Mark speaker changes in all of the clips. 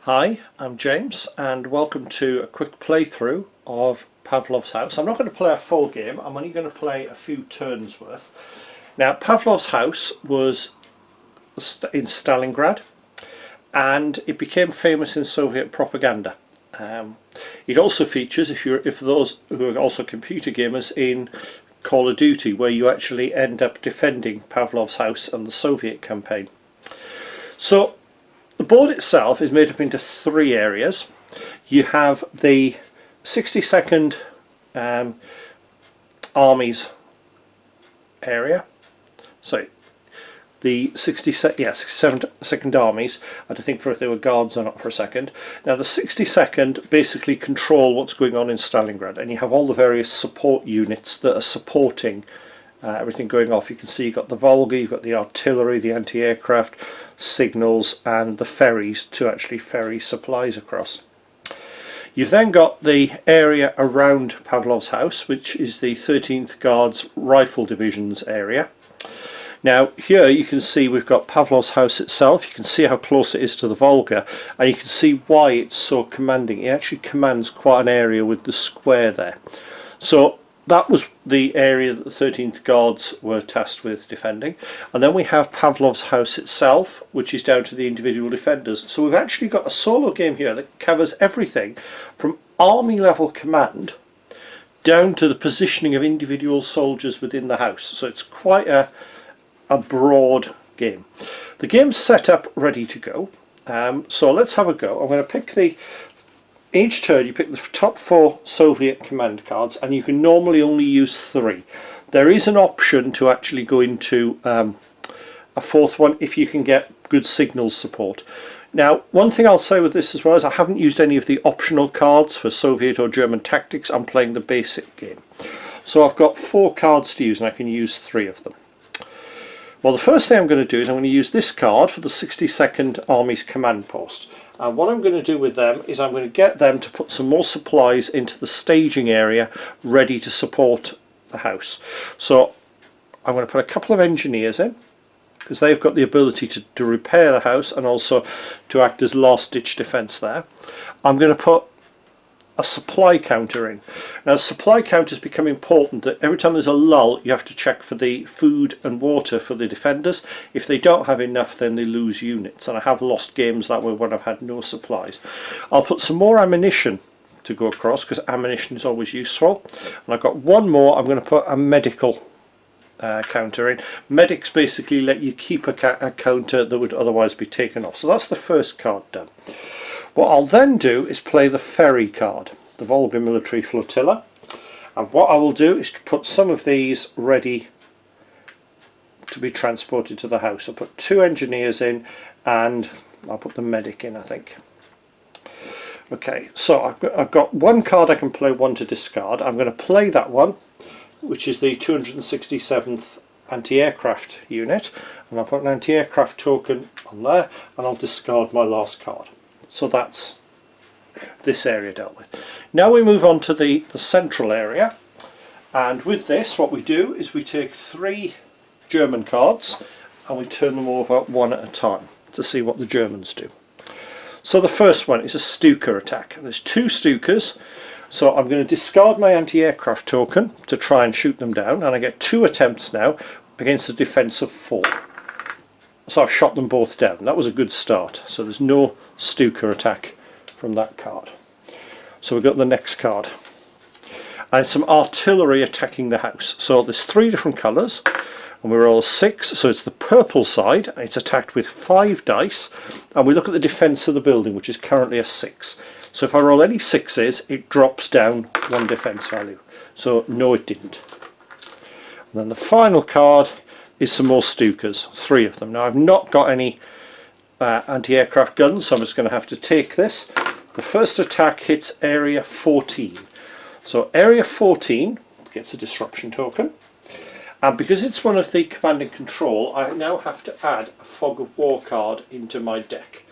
Speaker 1: Hi, I'm James and welcome to a quick playthrough of Pavlov's house. I'm not going to play a full game, I'm only going to play a few turns worth. Now Pavlov's house was in Stalingrad and it became famous in Soviet propaganda. It also features, if those who are also computer gamers, in Call of Duty, where you actually end up defending Pavlov's house and the Soviet campaign. So the board itself is made up into three areas. You have the 62nd Army's area, so the 62nd Armies. I had to think for if they were guards or not for a second. Now the 62nd basically control what's going on in Stalingrad, and you have all the various support units that are supporting everything going off. You can see you've got the Volga, you've got the artillery, the anti-aircraft, signals, and the ferries to actually ferry supplies across. You've then got the area around Pavlov's house, which is the 13th Guards Rifle Division's area. Now here you can see we've got Pavlov's house itself. You can see how close it is to the Volga, and you can see why it's so commanding. It actually commands quite an area with the square there. So that was the area that the 13th Guards were tasked with defending. And then we have Pavlov's house itself, which is down to the individual defenders. So we've actually got a solo game here that covers everything from army level command down to the positioning of individual soldiers within the house. So it's quite a broad game. The game's set up ready to go. So let's have a go. I'm going to pick each turn you pick the top 4 Soviet command cards, and you can normally only use 3. There is an option to actually go into a 4th one if you can get good signals support. Now one thing I'll say with this as well is I haven't used any of the optional cards for Soviet or German tactics. I'm playing the basic game. So I've got 4 cards to use and I can use 3 of them. Well, the first thing I'm going to do is I'm going to use this card for the 62nd Army's command post. And what I'm going to do with them is I'm going to get them to put some more supplies into the staging area ready to support the house. So I'm going to put a couple of engineers in, because they've got the ability to repair the house and also to act as last ditch defence there. I'm going to put a supply counter in. Now supply counters become important. That every time there's a lull you have to check for the food and water for the defenders. If they don't have enough then they lose units, and I have lost games that way when I've had no supplies. I'll put some more ammunition to go across, because ammunition is always useful, and I've got one more. I'm going to put a medical counter in. Medics basically let you keep a counter that would otherwise be taken off. So that's the first card done. What I'll then do is play the ferry card, the Volga Military Flotilla, and what I will do is to put some of these ready to be transported to the house. I'll put 2 engineers in and I'll put the medic in, I think. Okay, so I've got 1 card I can play, 1 to discard. I'm going to play that one, which is the 267th anti-aircraft unit, and I'll put an anti-aircraft token on there and I'll discard my last card. So that's this area dealt with. Now we move on to the central area, and with this what we do is we take 3 German cards and we turn them over one at a time to see what the Germans do. So the first one is a Stuka attack. There's 2 Stukas, so I'm going to discard my anti-aircraft token to try and shoot them down, and I get 2 attempts now against a defense of 4. So I've shot them both down. That was a good start. So there's no Stuka attack from that card. So we've got the next card. And some artillery attacking the house. So there's 3 different colours, and we roll 6. So it's the purple side. It's attacked with 5 dice. And we look at the defence of the building, which is currently a 6. So if I roll any 6s, it drops down 1 defence value. So no, it didn't. And then the final card is some more Stukas, 3 of them. Now I've not got any anti-aircraft guns, so I'm just going to have to take this. The first attack hits area 14. So area 14 gets a disruption token, and because it's one of the command and control, I now have to add a Fog of War card into my deck.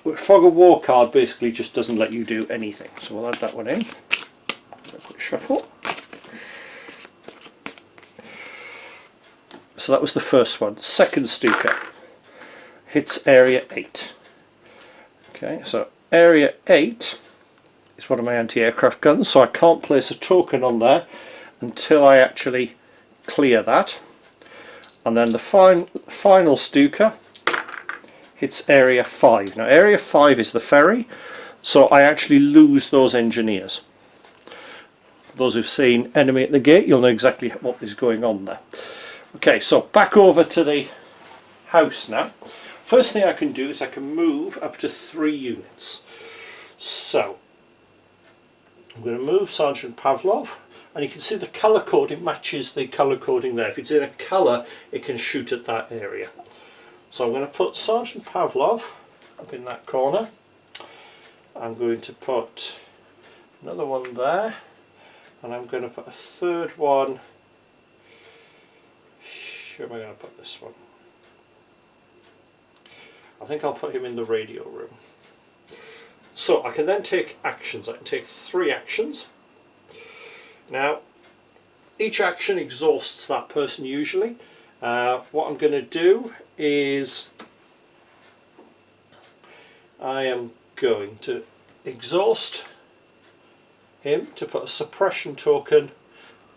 Speaker 1: A Fog of War card basically just doesn't let you do anything, so we'll add that one in. A quick shuffle. So that was the first one. Second Stuka hits area 8. Okay, so area 8 is one of my anti-aircraft guns, so I can't place a token on there until I actually clear that. And then the final Stuka hits area 5. Now area 5 is the ferry, so I actually lose those engineers. Those who've seen Enemy at the Gate, you'll know exactly what is going on there. Okay, so back over to the house now. First thing I can do is I can move up to 3 units. So I'm going to move Sergeant Pavlov, and you can see the colour coding matches the colour coding there. If it's in a colour, it can shoot at that area. So I'm going to put Sergeant Pavlov up in that corner. I'm going to put another one there, and I'm going to put a third one. Where am I going to put this one? I think I'll put him in the radio room. So I can then take actions. I can take 3 actions. Now, each action exhausts that person usually. What I'm going to do is I am going to exhaust him to put a suppression token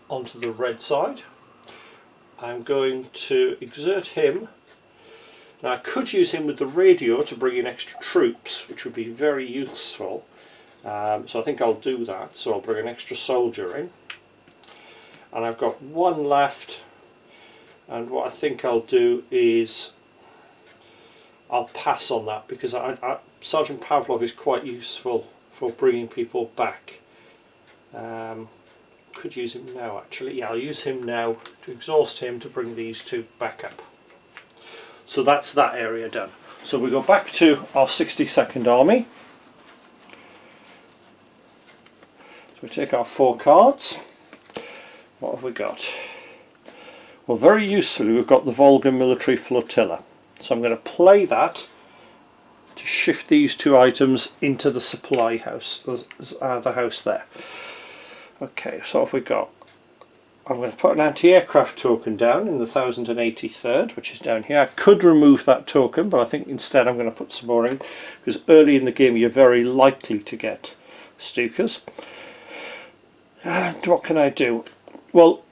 Speaker 1: onto the red side. I'm going to exert him. Now I could use him with the radio to bring in extra troops, which would be very useful. So I think I'll do that. So I'll bring an extra soldier in. And I've got 1 left. And what I think I'll do is I'll pass on that, because Sergeant Pavlov is quite useful for bringing people back. Could use him now actually. Yeah, I'll use him now to exhaust him to bring these 2 back up. So that's that area done. So we go back to our 62nd Army. So we take our 4 cards. What have we got? Well, very usefully we've got the Volga Military Flotilla. So I'm going to play that to shift these 2 items into the supply house, the house there. Okay, so what have we got? I'm going to put an anti-aircraft token down in the 1083rd, which is down here. I could remove that token, but I think instead I'm going to put some more in, because early in the game you're very likely to get Stukas. And what can I do? Well,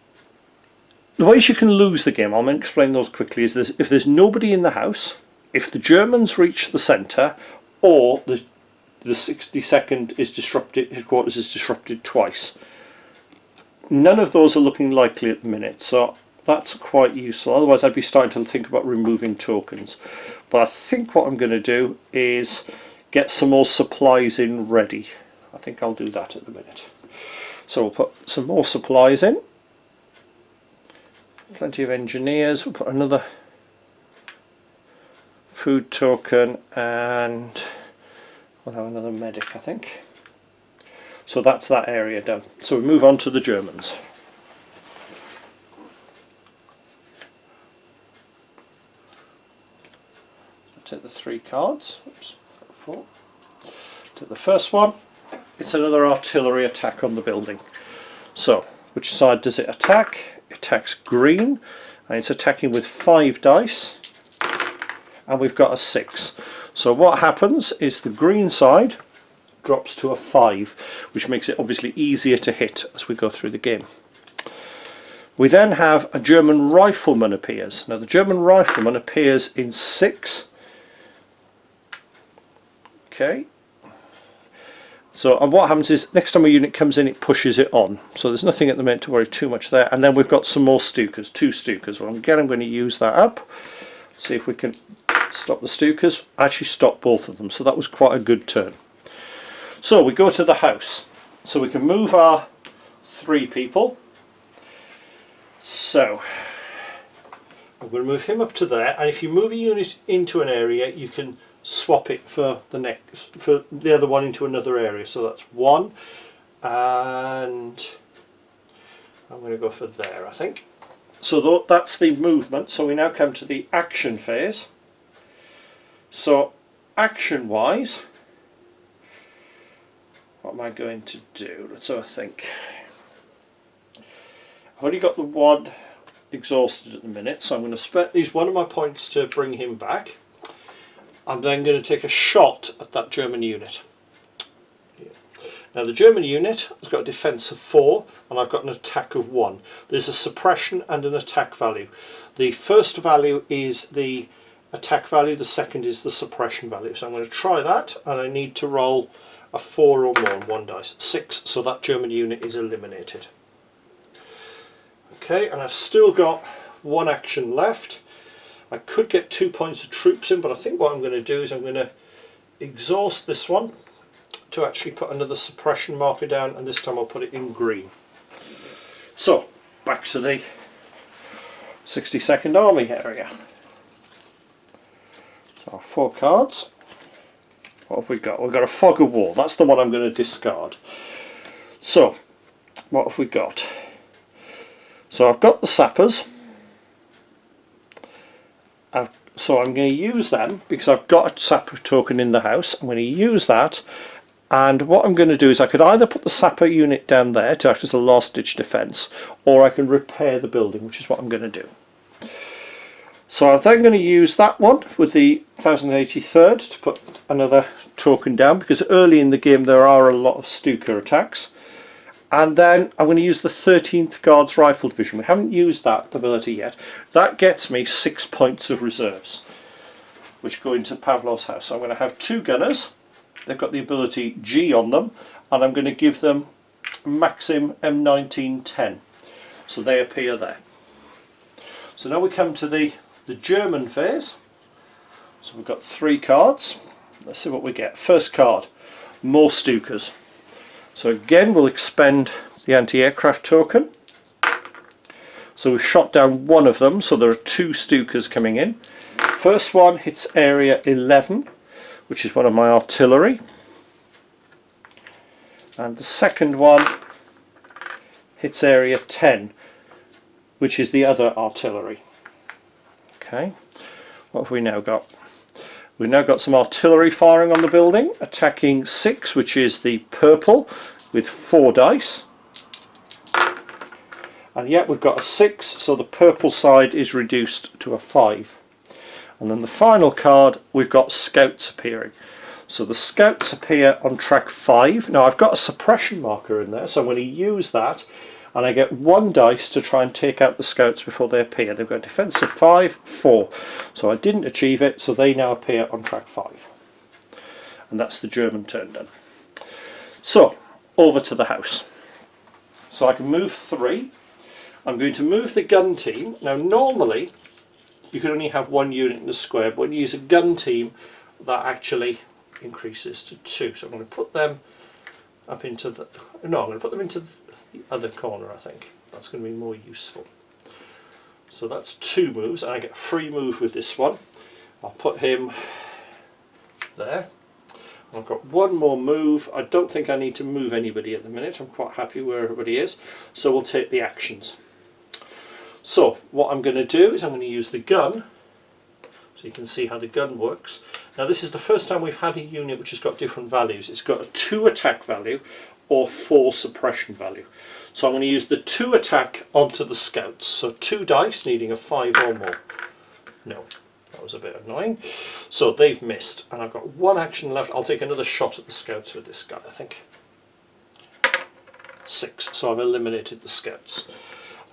Speaker 1: the ways you can lose the game, I'll explain those quickly, is if there's nobody in the house, if the Germans reach the centre, or the 62nd is disrupted, headquarters is disrupted twice. None of those are looking likely at the minute, so that's quite useful. Otherwise I'd be starting to think about removing tokens. But I think what I'm going to do is get some more supplies in ready. I think I'll do that at the minute. So we'll put some more supplies in. Plenty of engineers. We'll put another food token, and we'll have another medic, I think. So that's that area done. So we move on to the Germans. Take the 3 cards. Oops, 4. Take the first one. It's another artillery attack on the building. So, which side does it attack? It attacks green, and it's attacking with 5 dice, and we've got a 6. So what happens is the green side drops to a 5, which makes it obviously easier to hit as we go through the game. We then have a German rifleman appears. Now the German rifleman appears in 6. Okay. So, and what happens is next time a unit comes in, it pushes it on. So there's nothing at the minute to worry too much there. And then we've got some more Stukas, 2 Stukas. Well, again, I'm going to use that up. See if we can stop the Stukas. Actually stop both of them. So that was quite a good turn. So we go to the house. So we can move our 3 people. So I'm going to move him up to there. And if you move a unit into an area, you can swap it for the other one into another area. So that's 1, and I'm going to go for there, I think. So that's the movement. So we now come to the action phase. So action wise, what am I going to do? Let's have a think. I've only got the 1 exhausted at the minute, so I'm going to use one of my points to bring him back. I'm then going to take a shot at that German unit. Now the German unit has got a defence of 4 and I've got an attack of 1. There's a suppression and an attack value. The first value is the attack value, the second is the suppression value. So I'm going to try that, and I need to roll a 4 or more on 1 dice. 6, so that German unit is eliminated. Okay, and I've still got 1 action left. I could get 2 points of troops in, but I think what I'm going to do is I'm going to exhaust this one to actually put another suppression marker down, and this time I'll put it in green. So, back to the 62nd Army area. So 4 cards. What have we got? We've got a Fog of War. That's the one I'm going to discard. So, what have we got? So I've got the sappers. So I'm going to use them because I've got a sapper token in the house. I'm going to use that, and what I'm going to do is I could either put the sapper unit down there to act as a last ditch defence, or I can repair the building, which is what I'm going to do. So I'm then going to use that one with the 1083rd to put another token down, because early in the game there are a lot of Stuka attacks. And then I'm going to use the 13th Guards Rifle Division. We haven't used that ability yet. That gets me 6 points of reserves, which go into Pavlov's house. So I'm going to have 2 gunners. They've got the ability G on them, and I'm going to give them Maxim M1910. So they appear there. So now we come to the German phase. So we've got 3 cards. Let's see what we get. First card, more Stukas. So again, we'll expend the anti-aircraft token. So we've shot down 1 of them, so there are 2 Stukas coming in. First one hits area 11, which is one of my artillery. And the second one hits area 10, which is the other artillery. Okay, what have we now got? We've now got some artillery firing on the building, attacking 6, which is the purple, with 4 dice. And yet we've got a 6, so the purple side is reduced to a 5. And then the final card, we've got scouts appearing. So the scouts appear on track 5. Now I've got a suppression marker in there, so I'm going to use that, and I get 1 dice to try and take out the scouts before they appear. They've got defense of 5, 4. So I didn't achieve it, so they now appear on track 5. And that's the German turn done. So, over to the house. So I can move 3. I'm going to move the gun team. Now normally, you can only have 1 unit in the square, but when you use a gun team, that actually increases to 2. So I'm going to put them up into the... No, I'm going to put them into the other corner, I think. That's going to be more useful. So that's 2 moves, and I get a free move with this one. I'll put him there. I've got 1 more move. I don't think I need to move anybody at the minute. I'm quite happy where everybody is. So we'll take the actions. So what I'm going to do is I'm going to use the gun, so you can see how the gun works. Now this is the first time we've had a unit which has got different values. It's got a 2 attack value or 4 suppression value. So I'm going to use the 2 attack onto the scouts. So 2 dice needing a 5 or more. No, that was a bit annoying. So they've missed, and I've got 1 action left. I'll take another shot at the scouts with this guy, I think. 6, so I've eliminated the scouts.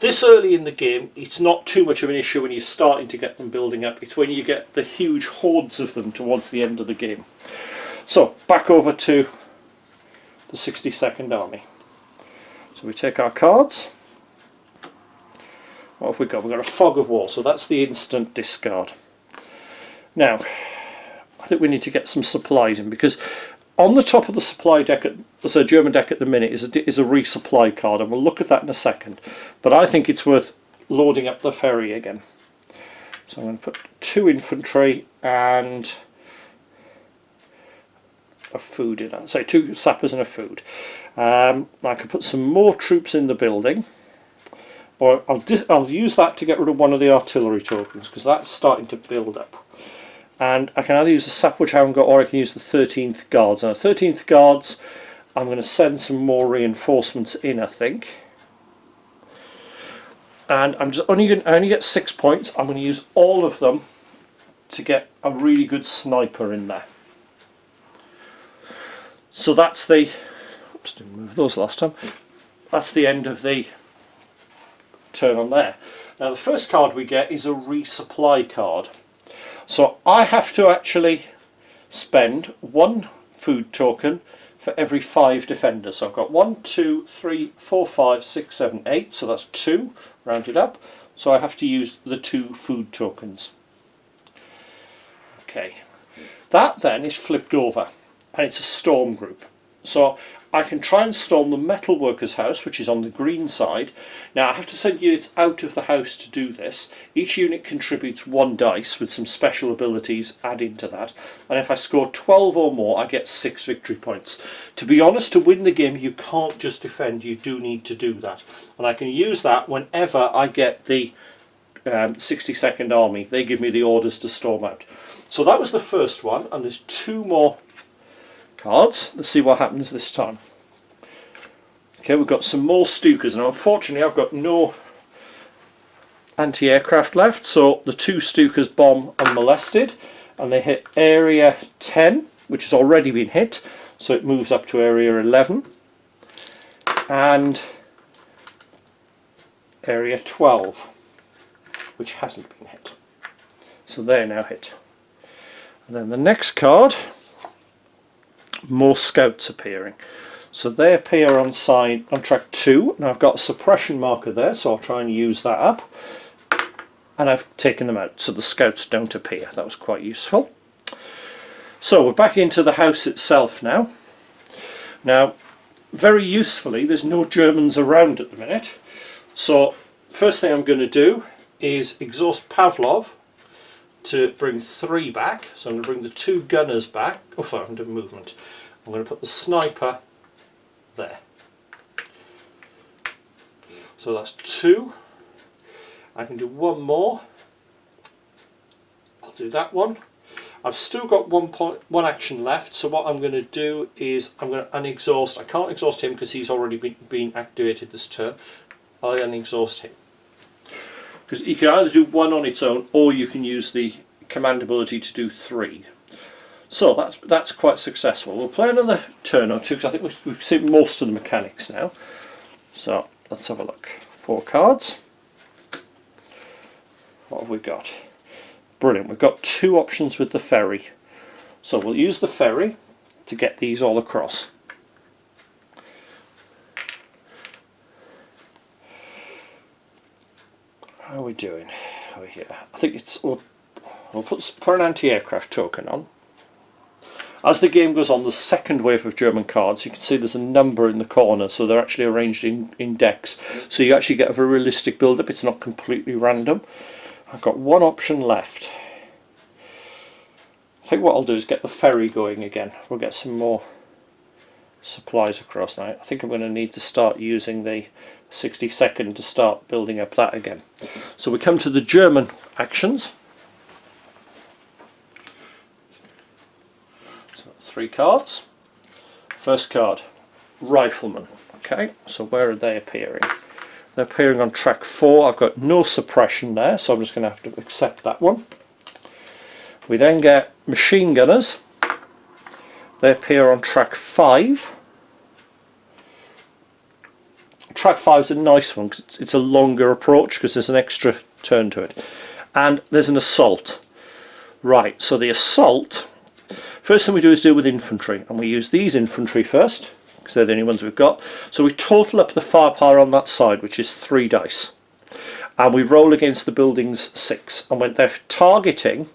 Speaker 1: This early in the game, it's not too much of an issue when you're starting to get them building up. It's when you get the huge hordes of them towards the end of the game. So, back over to the 62nd Army. So we take our cards. What have we got? We've got a Fog of War, so that's the instant discard. Now, I think we need to get some supplies in, because on the top of the supply deck, the German deck at the minute, is a resupply card, and we'll look at that in a second. But I think it's worth loading up the ferry again. So I'm going to put 2 infantry and a food in that. So 2 sappers and a food. I can put some more troops in the building, or I'll use that to get rid of 1 of the artillery tokens, because that's starting to build up. And I can either use the sap which I haven't got, or I can use the 13th Guards. Now the 13th Guards, I'm going to send some more reinforcements in, I think. And I'm just I only get 6 points. I'm going to use all of them to get a really good sniper in there. So that's the, oops, didn't move those last time, that's the end of the turn on there. Now the first card we get is a resupply card. So I have to actually spend 1 food token for every 5 defenders. So I've got 1, 2, 3, 4, 5, 6, 7, 8, so that's 2 rounded up. So I have to use the 2 food tokens. Okay, that then is flipped over and it's a storm group. So I can try and storm the metal worker's house, which is on the green side. Now I have to send units out of the house to do this. Each unit contributes 1 dice with some special abilities added to that. And if I score 12 or more, I get 6 victory points. To be honest, to win the game, you can't just defend, you do need to do that. And I can use that whenever I get the 62nd Army. They give me the orders to storm out. So that was the first one, and there's 2 more cards. Let's see what happens this time. Okay, we've got some more Stukas. Now unfortunately I've got no anti-aircraft left, so the 2 Stukas bomb unmolested and they hit area 10, which has already been hit, so it moves up to area 11, and area 12, which hasn't been hit. So they're now hit. And then the next card, more scouts appearing. So they appear on track 2. Now I've got a suppression marker there, so I'll try and use that up. And I've taken them out, so the scouts don't appear. That was quite useful. So we're back into the house itself now. Now, very usefully, there's no Germans around at the minute. So first thing I'm going to do is exhaust Pavlov to bring 3 back. So I'm going to bring the 2 gunners back. Oh, sorry, I'm doing movement. I'm going to put the sniper there. So that's 2. I can do 1 more. I'll do that one. I've still got 1 action left, so what I'm going to do is I'm going to unexhaust. I can't exhaust him because he's already been activated this turn. I'll unexhaust him. Because you can either do 1 on its own, or you can use the command ability to do 3. So that's quite successful. We'll play another turn or 2 because I think we've seen most of the mechanics now. So let's have a look. 4 cards. What have we got? Brilliant. We've got 2 options with the ferry. So we'll use the ferry to get these all across. How are we doing over here? I think it's we'll put an anti-aircraft token on. As the game goes on, the second wave of German cards, you can see there's a number in the corner, so they're actually arranged in decks. So you actually get a very realistic build-up, it's not completely random. I've got 1 option left. I think what I'll do is get the ferry going again. We'll get some more supplies across now. I think I'm going to need to start using the 62nd to start building up that again. So we come to the German actions. 3 cards. First card, Rifleman. Okay, so where are they appearing? They're appearing on track 4. I've got no suppression there, so I'm just going to have to accept that one. We then get Machine Gunners. They appear on track 5. Track 5 is a nice one because it's a longer approach because there's an extra turn to it. And there's an Assault. Right, so the Assault, first thing we do is deal with infantry, and we use these infantry first because they're the only ones we've got. So we total up the firepower on that side, which is 3 dice, and we roll against the buildings 6, and when they're targeting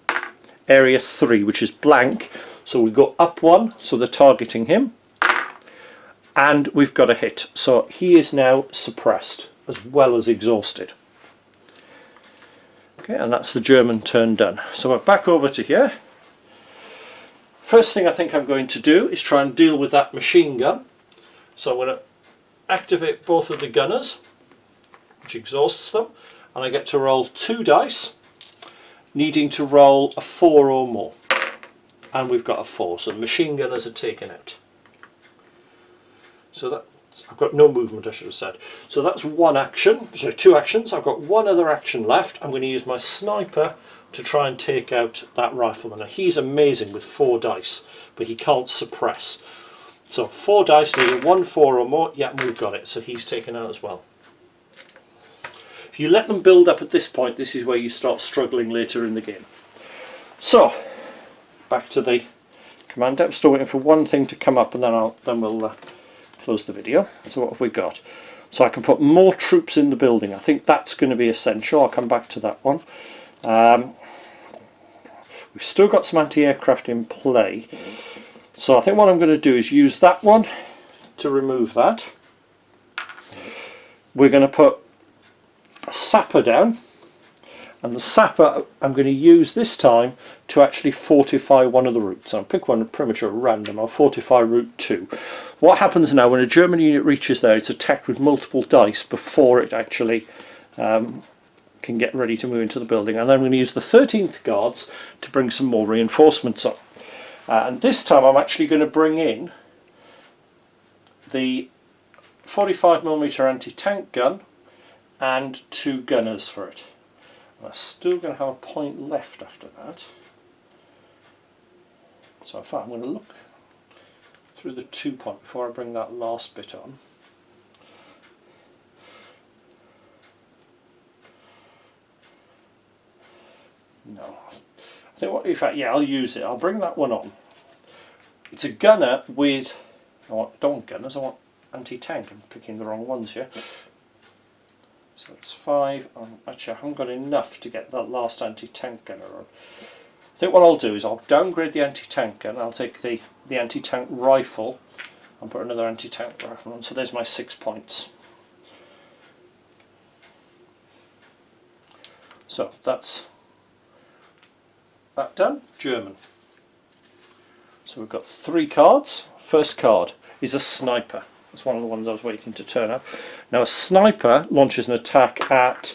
Speaker 1: area 3, which is blank, so we go up 1, so they're targeting him, and we've got a hit, so he is now suppressed as well as exhausted. Okay, and that's the German turn done. So we're back over to here. First thing I think I'm going to do is try and deal with that machine gun. So I'm going to activate both of the gunners, which exhausts them, and I get to roll 2 dice, needing to roll a 4 or more. And we've got a 4, so the machine gunners are taken out. So I've got no movement, I should have said. So that's one action, so two actions. I've got one other action left. I'm going to use my sniper to try and take out that rifleman. Now he's amazing with 4 dice, but he can't suppress. So 4 dice, needing 1, 4 or more. Yeah, we've got it. So he's taken out as well. If you let them build up at this point, this is where you start struggling later in the game. So back to the command deck. Still waiting for one thing to come up, and then we'll close the video. So what have we got? So I can put more troops in the building. I think that's going to be essential. I'll come back to that one. We've still got some anti-aircraft in play. So I think what I'm going to do is use that one to remove that. We're going to put a sapper down. And the sapper I'm going to use this time to actually fortify one of the routes. I'll pick one pretty much at random. I'll fortify route 2. What happens now when a German unit reaches there, it's attacked with multiple dice before it actually can get ready to move into the building. And then I'm going to use the 13th Guards to bring some more reinforcements up. And this time I'm actually going to bring in the 45mm anti-tank gun and 2 gunners for it. I'm still going to have a point left after that. So in fact I'm going to look through the 2 point before I bring that last bit on. No. I think what, in fact, yeah, I'll use it. I'll bring that one on. It's a gunner with, I don't want gunners, I want anti-tank. I'm picking the wrong ones here. So that's 5. Actually, I haven't got enough to get that last anti-tank gunner on. I think what I'll do is I'll downgrade the anti-tank gun. I'll take the anti-tank rifle and put another anti-tank rifle on. So there's my 6 points. So that's that done. German. So we've got 3 cards. First card is a sniper. That's one of the ones I was waiting to turn up. Now a sniper launches an attack at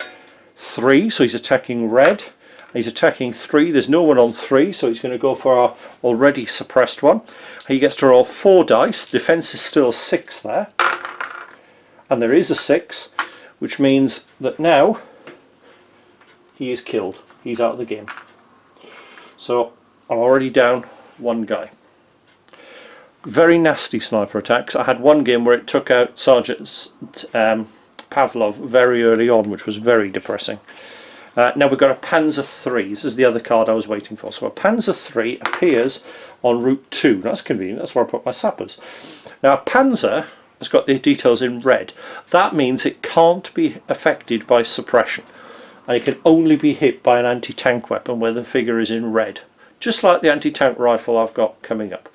Speaker 1: 3, so he's attacking red. He's attacking 3, there's no one on 3, so he's going to go for our already suppressed one. He gets to roll 4 dice, defense is still 6 there. And there is a 6, which means that now he is killed. He's out of the game. So I'm already down 1 guy. Very nasty sniper attacks. I had one game where it took out Sergeant Pavlov very early on, which was very depressing. Now we've got a Panzer III. This is the other card I was waiting for. So a Panzer III appears on route 2. That's convenient. That's where I put my sappers. Now a Panzer has got the details in red. That means it can't be affected by suppression. And it can only be hit by an anti-tank weapon where the figure is in red. Just like the anti-tank rifle I've got coming up.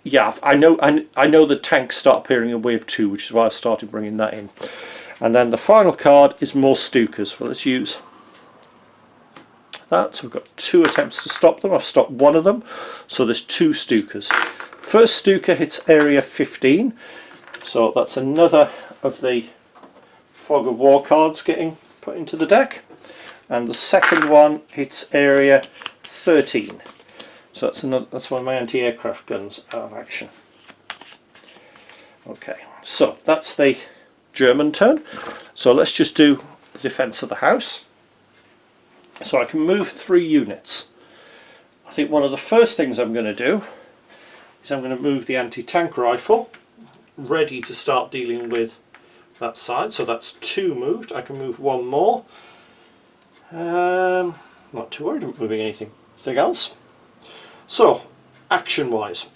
Speaker 1: Yeah, I know the tanks start appearing in wave 2, which is why I started bringing that in. And then the final card is more Stukas. Well, let's use that. So we've got 2 attempts to stop them. I've stopped one of them, so there's 2 Stukas. First Stuka hits area 15, so that's another of the Fog of War cards getting put into the deck. And the second one hits area 13. So that's one of my anti-aircraft guns out of action. Okay, so that's the German turn. So let's just do the defence of the house. So I can move 3 units. I think one of the first things I'm going to do is I'm going to move the anti-tank rifle, ready to start dealing with that side. So that's 2 moved. I can move 1 more. Not too worried about moving anything else. So, action-wise,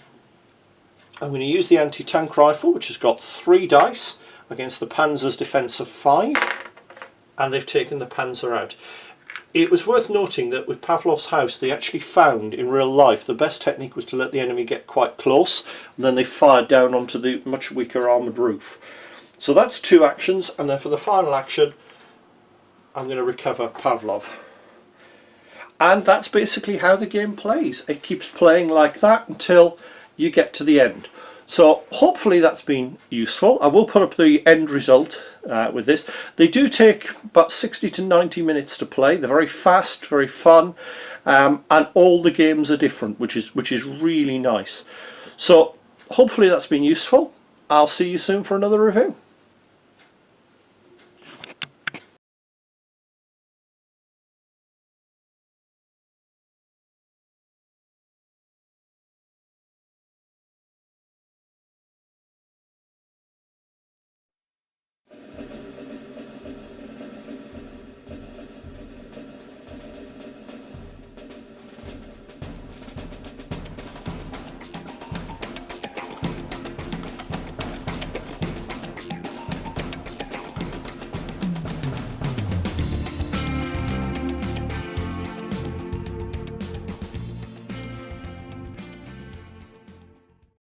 Speaker 1: I'm going to use the anti-tank rifle, which has got 3 dice against the Panzer's defence of 5, and they've taken the Panzer out. It was worth noting that with Pavlov's house, they actually found in real life the best technique was to let the enemy get quite close, and then they fired down onto the much weaker armoured roof. So that's 2 actions, and then for the final action, I'm going to recover Pavlov. And that's basically how the game plays. It keeps playing like that until you get to the end. So hopefully that's been useful. I will put up the end result with this. They do take about 60 to 90 minutes to play. They're very fast, very fun, and all the games are different, which is really nice. So hopefully that's been useful. I'll see you soon for another review.